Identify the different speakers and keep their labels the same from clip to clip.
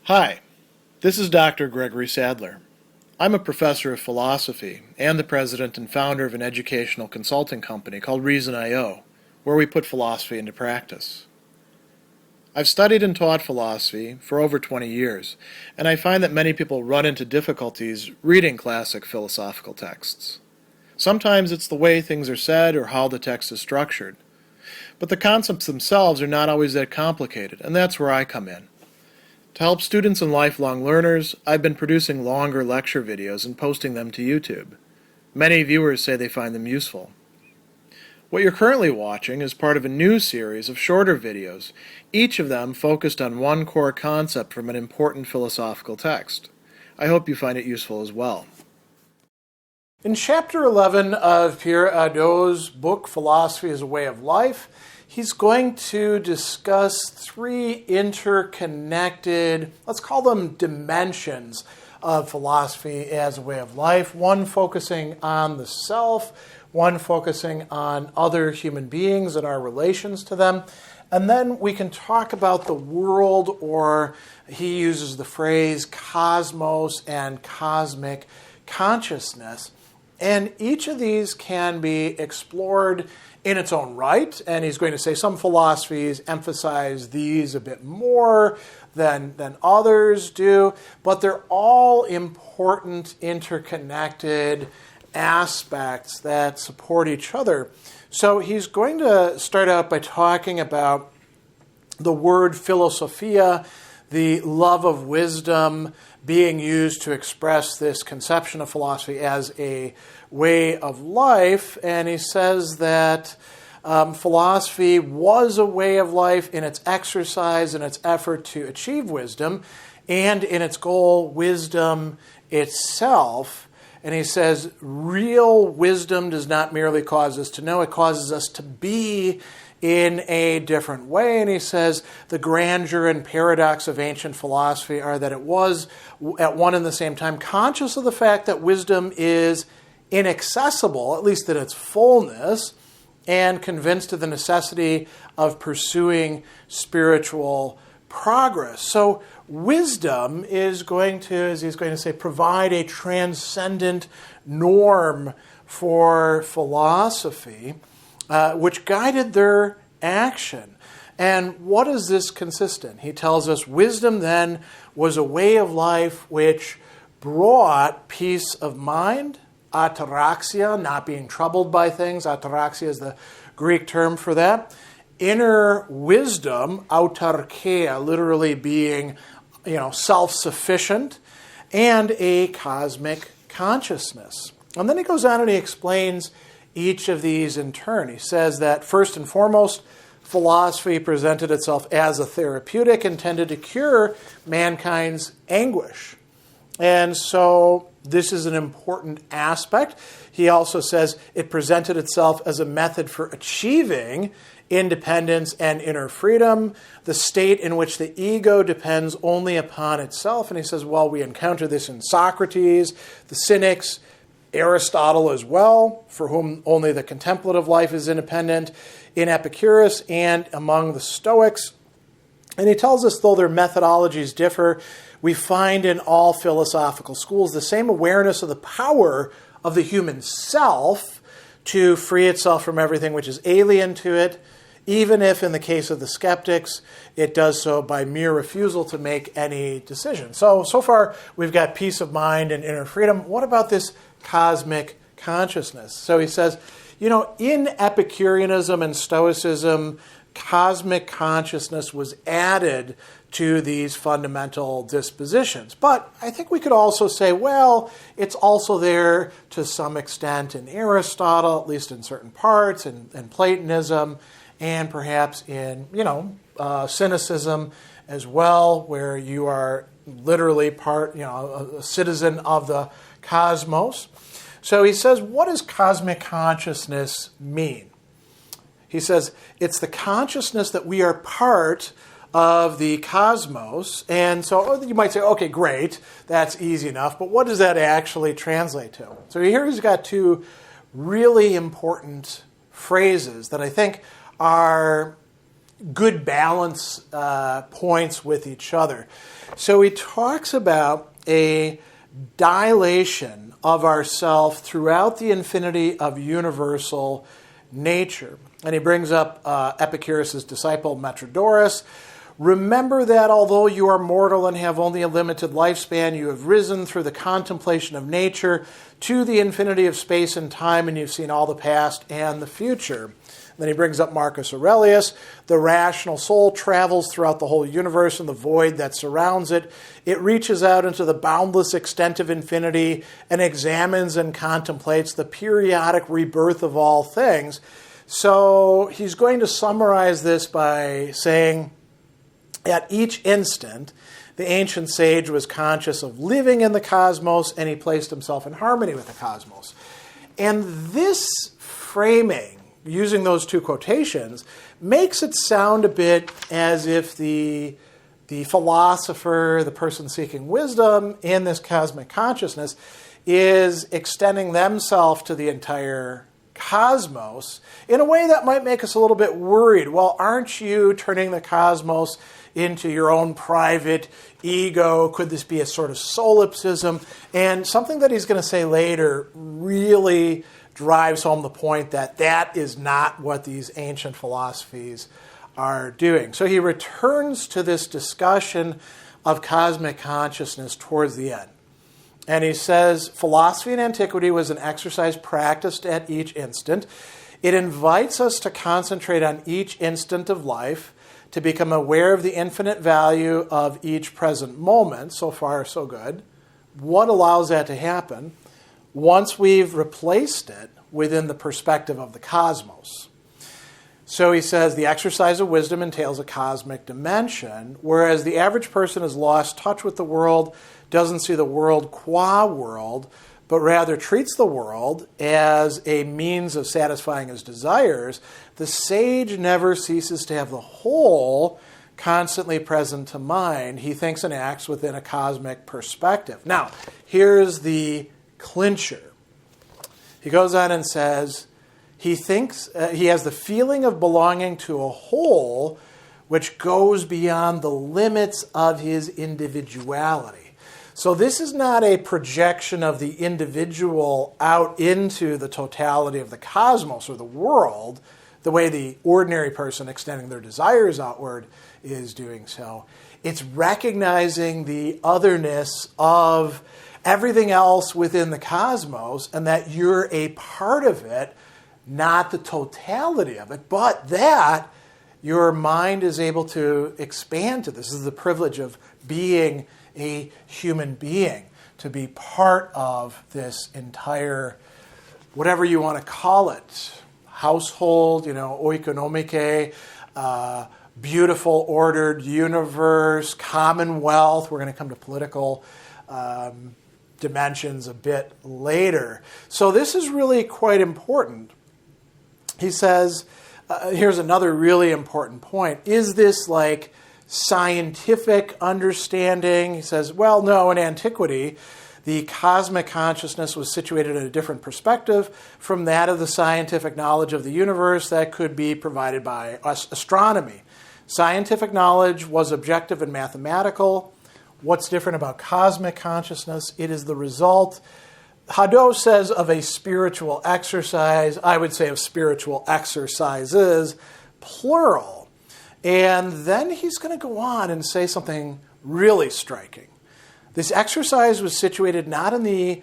Speaker 1: Hi, this is Dr. Gregory Sadler. I'm a professor of philosophy and the president and founder of an educational consulting company called Reason.io, where we put philosophy into practice. I've studied and taught philosophy for over 20 years, and I find that many people run into difficulties reading classic philosophical texts. Sometimes it's the way things are said or how the text is structured. But the concepts themselves are not always that complicated, and that's where I come in. To help students and lifelong learners, I've been producing longer lecture videos and posting them to YouTube. Many viewers say they find them useful. What you're currently watching is part of a new series of shorter videos, each of them focused on one core concept from an important philosophical text. I hope you find it useful as well. In Chapter 11 of Pierre Hadot's book, Philosophy as a Way of Life, he's going to discuss three interconnected, let's call them dimensions of philosophy as a way of life. One focusing on the self, one focusing on other human beings and our relations to them. And then we can talk about the world, or he uses the phrase cosmos and cosmic consciousness. And each of these can be explored in its own right, and he's going to say some philosophies emphasize these a bit more than others do, but they're all important, interconnected aspects that support each other. So he's going to start out by talking about the word philosophia, the love of wisdom, being used to express this conception of philosophy as a way of life. And he says that philosophy was a way of life in its exercise and its effort to achieve wisdom, and in its goal, wisdom itself. And he says real wisdom does not merely cause us to know, it causes us to be in a different way. And he says the grandeur and paradox of ancient philosophy are that it was, at one and the same time, conscious of the fact that wisdom is inaccessible, at least in its fullness, and convinced of the necessity of pursuing spiritual progress. So wisdom is going to, as he's going to say, provide a transcendent norm for philosophy, which guided their action. And what does this consist in? He tells us wisdom then was a way of life which brought peace of mind, ataraxia, not being troubled by things. Ataraxia is the Greek term for that. Inner wisdom, autarkeia, literally being, self-sufficient, and a cosmic consciousness. And then he goes on and he explains each of these in turn. He says that first and foremost, philosophy presented itself as a therapeutic intended to cure mankind's anguish. And so this is an important aspect. He also says it presented itself as a method for achieving independence and inner freedom, the state in which the ego depends only upon itself. And he says, well, we encounter this in Socrates, the Cynics, Aristotle as well, for whom only the contemplative life is independent, in Epicurus, and among the Stoics. And he tells us, though their methodologies differ, we find in all philosophical schools the same awareness of the power of the human self to free itself from everything which is alien to it, even if in the case of the skeptics, it does so by mere refusal to make any decision. So far we've got peace of mind and inner freedom. What about this cosmic consciousness? So he says, in Epicureanism and Stoicism, cosmic consciousness was added to these fundamental dispositions. But I think we could also say, well, it's also there to some extent in Aristotle, at least in certain parts, and Platonism, and perhaps in, Cynicism as well, where you are literally a citizen of the cosmos. So he says, what does cosmic consciousness mean? He says, it's the consciousness that we are part of the cosmos. And so you might say, okay, great, that's easy enough, but what does that actually translate to? So here he's got two really important phrases that I think are good balance points with each other. So he talks about a dilation of ourself throughout the infinity of universal nature. And he brings up Epicurus' disciple Metrodorus. Remember that although you are mortal and have only a limited lifespan, you have risen through the contemplation of nature to the infinity of space and time, and you've seen all the past and the future. Then he brings up Marcus Aurelius. The rational soul travels throughout the whole universe and the void that surrounds it. It reaches out into the boundless extent of infinity and examines and contemplates the periodic rebirth of all things. So he's going to summarize this by saying, at each instant, the ancient sage was conscious of living in the cosmos, and he placed himself in harmony with the cosmos. And this framing, using those two quotations, makes it sound a bit as if the philosopher, the person seeking wisdom in this cosmic consciousness, is extending themselves to the entire cosmos in a way that might make us a little bit worried. Well, aren't you turning the cosmos into your own private ego? Could this be a sort of solipsism? And something that he's going to say later really drives home the point that that is not what these ancient philosophies are doing. So he returns to this discussion of cosmic consciousness towards the end. And he says, philosophy in antiquity was an exercise practiced at each instant. It invites us to concentrate on each instant of life, to become aware of the infinite value of each present moment. So far, so good. What allows that to happen? Once we've replaced it within the perspective of the cosmos. So he says the exercise of wisdom entails a cosmic dimension, whereas the average person has lost touch with the world, doesn't see the world qua world, but rather treats the world as a means of satisfying his desires. The sage never ceases to have the whole constantly present to mind. He thinks and acts within a cosmic perspective. Now, here's the clincher. He goes on and says, he thinks he has the feeling of belonging to a whole which goes beyond the limits of his individuality. So this is not a projection of the individual out into the totality of the cosmos or the world, the way the ordinary person extending their desires outward is doing so. It's recognizing the otherness of everything else within the cosmos and that you're a part of it, not the totality of it, but that your mind is able to expand to this. This is the privilege of being a human being, to be part of this entire, whatever you want to call it, household, oikonomike, beautiful, ordered universe, commonwealth. We're going to come to political dimensions a bit later. So this is really quite important. He says, here's another really important point. Is this like scientific understanding? He says, well, no, in antiquity, the cosmic consciousness was situated in a different perspective from that of the scientific knowledge of the universe that could be provided by astronomy. Scientific knowledge was objective and mathematical. What's different about cosmic consciousness? It is the result, Hadot says, of a spiritual exercise. I would say of spiritual exercises, plural. And then he's going to go on and say something really striking. This exercise was situated not in the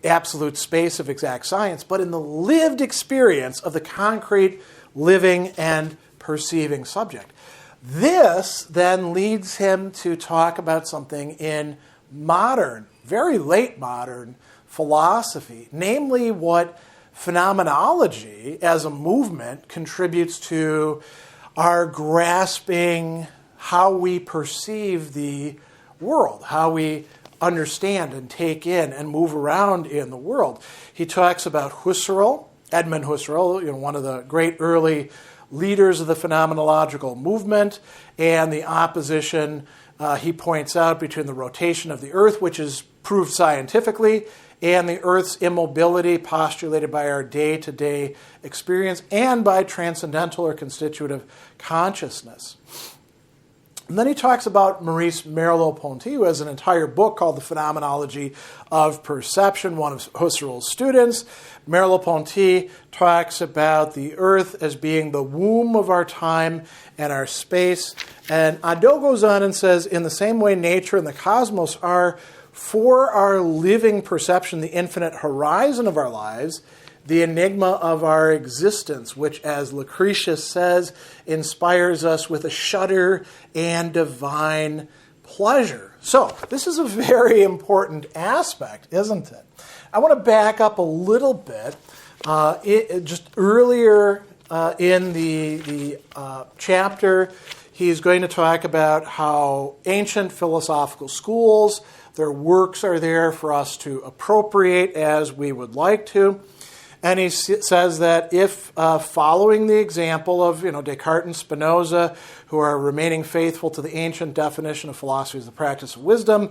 Speaker 1: absolute space of exact science, but in the lived experience of the concrete, living, and perceiving subject. This then leads him to talk about something in modern, very late modern philosophy, namely what phenomenology as a movement contributes to our grasping how we perceive the world, how we understand and take in and move around in the world. He talks about Husserl, Edmund Husserl, one of the great early leaders of the phenomenological movement, and the opposition he points out between the rotation of the Earth, which is proved scientifically, and the Earth's immobility postulated by our day-to-day experience and by transcendental or constitutive consciousness. And then he talks about Maurice Merleau-Ponty, who has an entire book called The Phenomenology of Perception, one of Husserl's students. Merleau-Ponty talks about the Earth as being the womb of our time and our space. And Hadot goes on and says, in the same way nature and the cosmos are, for our living perception, the infinite horizon of our lives, the enigma of our existence, which, as Lucretius says, inspires us with a shudder and divine pleasure. So, this is a very important aspect, isn't it? I want to back up a little bit. Just earlier in the chapter, he's going to talk about how ancient philosophical schools, their works are there for us to appropriate as we would like to. And he says that if following the example of Descartes and Spinoza, who are remaining faithful to the ancient definition of philosophy as the practice of wisdom,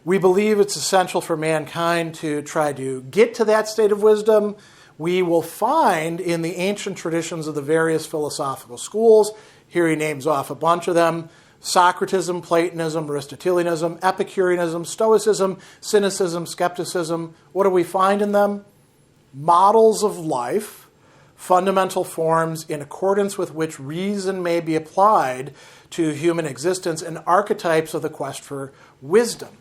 Speaker 1: we believe it's essential for mankind to try to get to that state of wisdom. We will find in the ancient traditions of the various philosophical schools, here he names off a bunch of them, Socratism, Platonism, Aristotelianism, Epicureanism, Stoicism, Cynicism, Skepticism. What do we find in them? Models of life, fundamental forms in accordance with which reason may be applied to human existence, and archetypes of the quest for wisdom.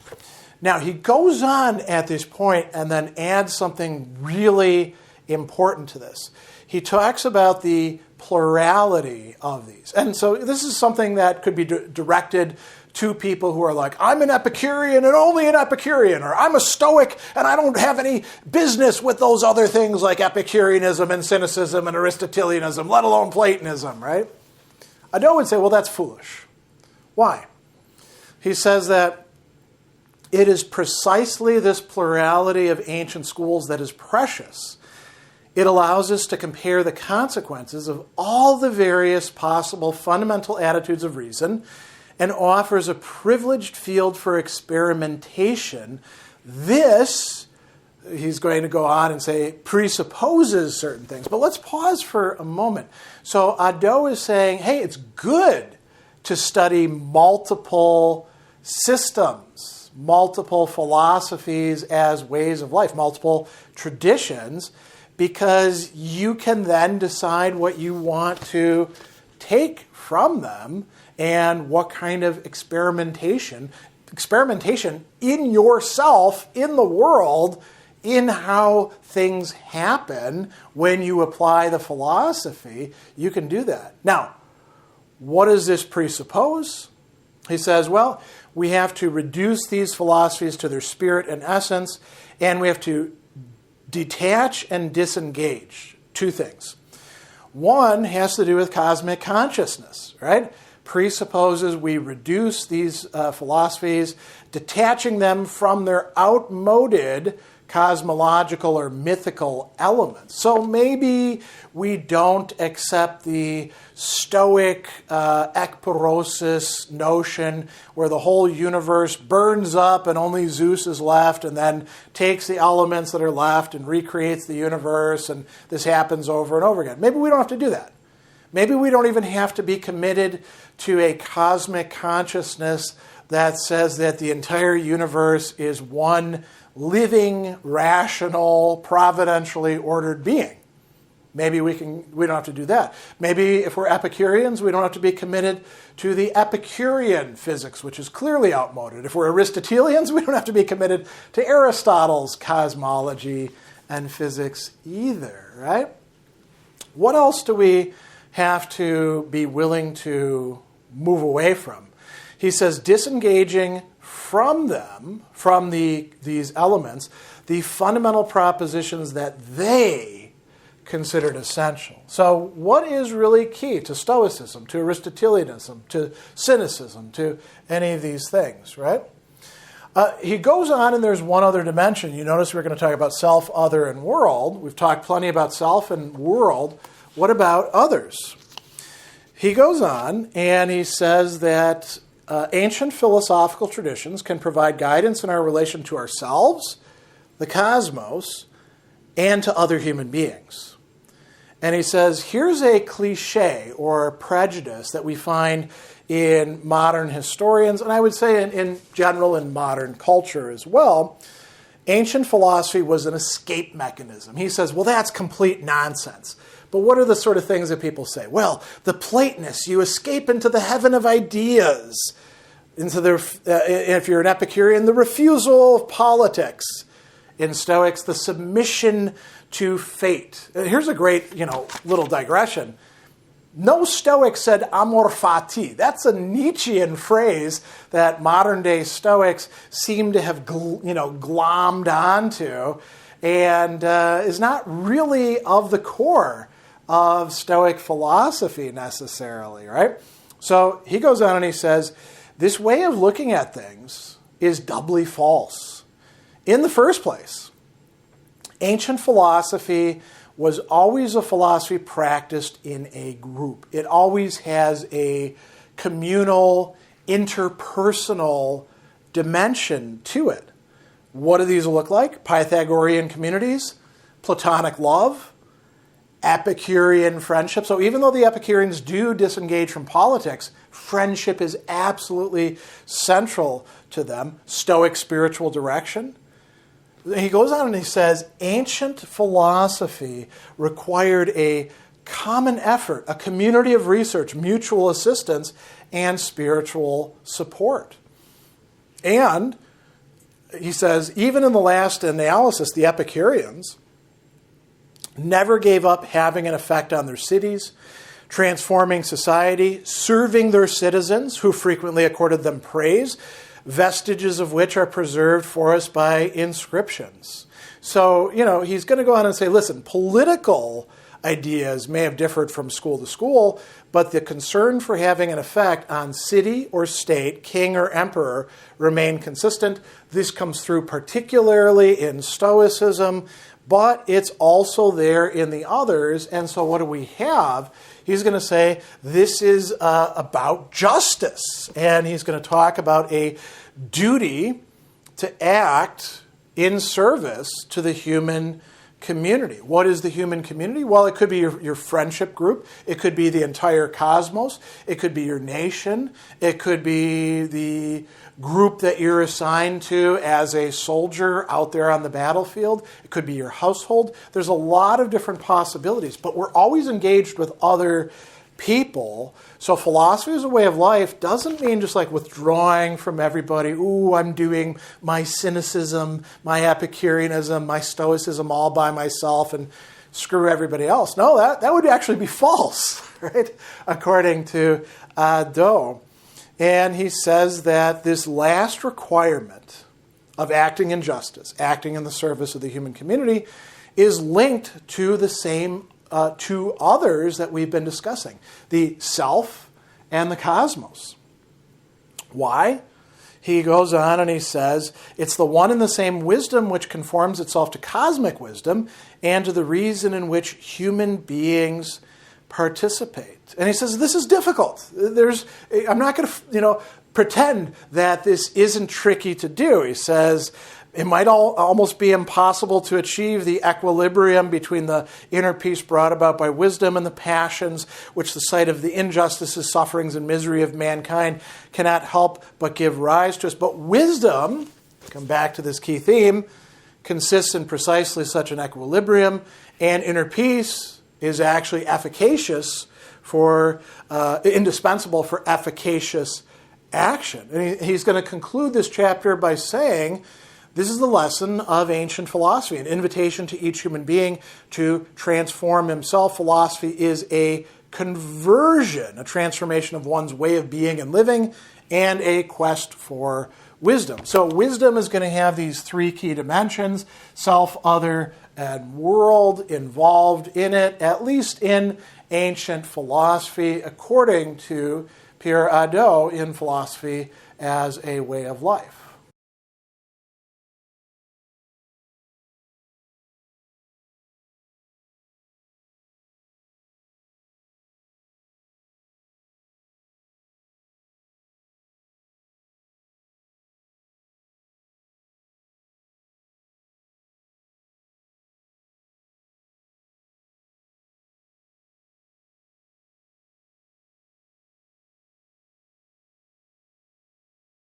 Speaker 1: Now, he goes on at this point and then adds something really important to this. He talks about the plurality of these. And so this is something that could be directed to people who are like, I'm an Epicurean and only an Epicurean, or I'm a Stoic and I don't have any business with those other things like Epicureanism and Cynicism and Aristotelianism, let alone Platonism, right? Hadot would say, well, that's foolish. Why? He says that it is precisely this plurality of ancient schools that is precious. It allows us to compare the consequences of all the various possible fundamental attitudes of reason and offers a privileged field for experimentation. This, he's going to go on and say, presupposes certain things. But let's pause for a moment. So Hadot is saying, hey, it's good to study multiple systems, multiple philosophies as ways of life, multiple traditions, because you can then decide what you want to take from them and what kind of experimentation in yourself, in the world, in how things happen when you apply the philosophy, you can do that. Now, what does this presuppose? He says, well, we have to reduce these philosophies to their spirit and essence, and we have to detach and disengage. Two things. One has to do with cosmic consciousness, right? Presupposes we reduce these philosophies, detaching them from their outmoded cosmological or mythical elements. So maybe we don't accept the Stoic ekpyrosis notion where the whole universe burns up and only Zeus is left and then takes the elements that are left and recreates the universe, and this happens over and over again. Maybe we don't have to do that. Maybe we don't even have to be committed to a cosmic consciousness that says that the entire universe is one living, rational, providentially ordered being. Maybe we don't have to do that. Maybe if we're Epicureans, we don't have to be committed to the Epicurean physics, which is clearly outmoded. If we're Aristotelians, we don't have to be committed to Aristotle's cosmology and physics either, right? What else do we have to be willing to move away from? He says disengaging from them, from these elements, the fundamental propositions that they considered essential. So what is really key to Stoicism, to Aristotelianism, to Cynicism, to any of these things, right? He goes on, and there's one other dimension. You notice we're going to talk about self, other, and world. We've talked plenty about self and world. What about others? He goes on, and he says that ancient philosophical traditions can provide guidance in our relation to ourselves, the cosmos, and to other human beings. And he says, here's a cliche or prejudice that we find in modern historians, and I would say in general in modern culture as well. Ancient philosophy was an escape mechanism. He says, well, that's complete nonsense. But what are the sort of things that people say? Well, the Platonists, you escape into the heaven of ideas. If you're an Epicurean, the refusal of politics. In Stoics, the submission to fate. Here's a great, little digression. No Stoic said amor fati. That's a Nietzschean phrase that modern-day Stoics seem to have, glommed onto, and is not really of the core of Stoic philosophy necessarily, right? So he goes on and he says, this way of looking at things is doubly false. In the first place, ancient philosophy was always a philosophy practiced in a group. It always has a communal, interpersonal dimension to it. What do these look like? Pythagorean communities, Platonic love, Epicurean friendship. So even though the Epicureans do disengage from politics, friendship is absolutely central to them. Stoic spiritual direction. He goes on and he says, ancient philosophy required a common effort, a community of research, mutual assistance, and spiritual support. And he says, even in the last analysis, the Epicureans never gave up having an effect on their cities, transforming society, serving their citizens, who frequently accorded them praise, vestiges of which are preserved for us by inscriptions. So, he's going to go on and say, listen, political ideas may have differed from school to school, but the concern for having an effect on city or state, king or emperor, remained consistent. This comes through particularly in Stoicism, but it's also there in the others. And so what do we have? He's going to say this is about justice. And he's going to talk about a duty to act in service to the human community. What is the human community? Well, it could be your friendship group. It could be the entire cosmos. It could be your nation. It could be the group that you're assigned to as a soldier out there on the battlefield. It could be your household. There's a lot of different possibilities, but we're always engaged with other people. So philosophy as a way of life doesn't mean just like withdrawing from everybody. Ooh, I'm doing my cynicism, my Epicureanism, my Stoicism all by myself and screw everybody else. No, that would actually be false, right? According to Hadot. And he says that this last requirement of acting in justice, acting in the service of the human community, is linked to the same two others that we've been discussing, the self and the cosmos. Why? He goes on and he says, it's the one and the same wisdom which conforms itself to cosmic wisdom and to the reason in which human beings participate. And he says, this is difficult. I'm not going to, pretend that this isn't tricky to do. He says, it might almost be impossible to achieve the equilibrium between the inner peace brought about by wisdom and the passions which the sight of the injustices, sufferings, and misery of mankind cannot help but give rise to us. But wisdom, come back to this key theme, consists in precisely such an equilibrium, and inner peace is actually indispensable for efficacious action. And he's going to conclude this chapter by saying, this is the lesson of ancient philosophy, an invitation to each human being to transform himself. Philosophy is a conversion, a transformation of one's way of being and living, and a quest for wisdom. So wisdom is going to have these three key dimensions, self, other, and world involved in it, at least in ancient philosophy, according to Pierre Hadot in Philosophy as a Way of Life.